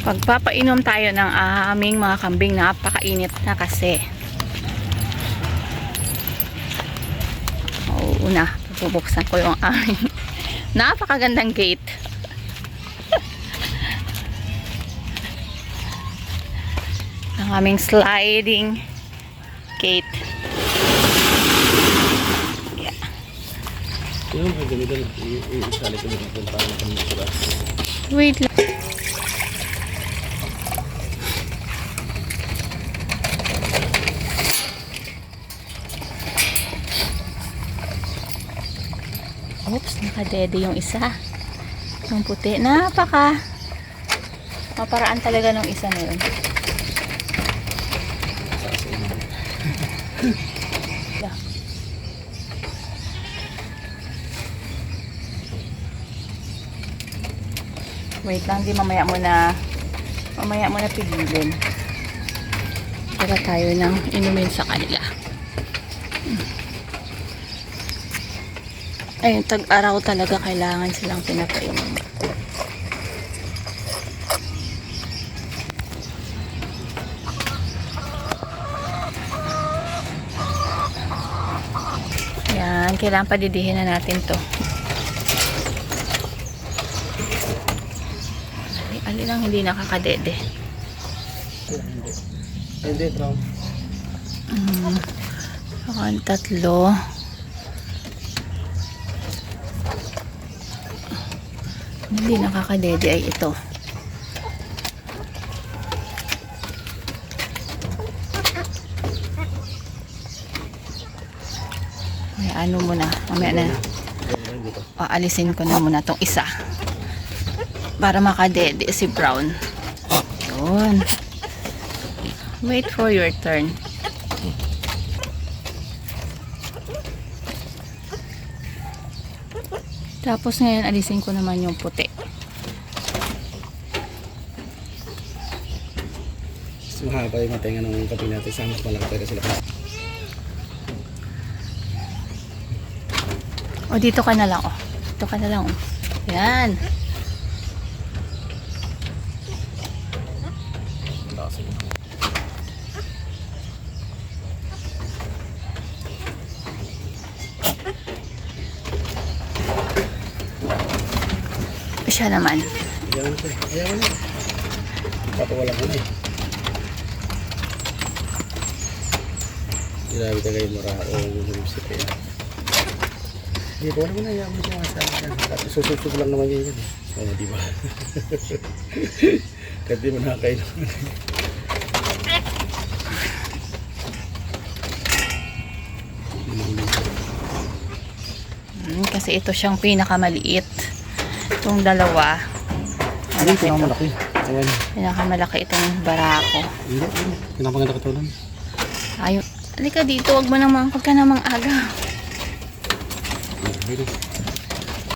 Pagpapainom tayo ng aming mga kambing, napakainit na kasi. Una, bubuksan ko yung aming napakagandang gate. Ang aming sliding gate. Yeah. Wait lang. Oops, nakadede yung isa. Yung puti. Maparaan talaga nung isa na yun. Yeah. Wait lang, di mamaya mo na pigilin. Para tayo nang inumin sa kanila. Ayun, tag-araw talaga kailangan silang pinapainom. Yan, kailangan padidihin na natin to. Ali lang hindi nakakadede. Hindi, bro. Ang tatlo. Hindi nakakadede ay ito. Ay, ano muna, mamaya na. Aalisin ko na muna tong isa para makadede si Brown. Yun. Wait for your turn. Tapos ngayon, alisin ko naman yung puti. Mas mahaba yung matenga ng kape natin. Sa mas malaki talaga sila. O, dito ka na lang, o. Dito ka na lang, o. Yan. Siya naman. Ayaw mo siya. Ayaw mo na. Patuwala mo na eh. Grabe talaga yung marao yung sip eh. Hindi, wala mo na. Ayaw mo siya masabi. Susubsub lang naman yun. Oo, diba? Kahit di mo nakakainom. Kasi ito siyang pinakamaliit. Itong dalawa. Hindi, pinakamalaki. Ayan. Pinakamalaki itong barako. Hindi, pinapaganda ka ito lang. Ayun. Halika dito, wag ka namang aga. Hindi.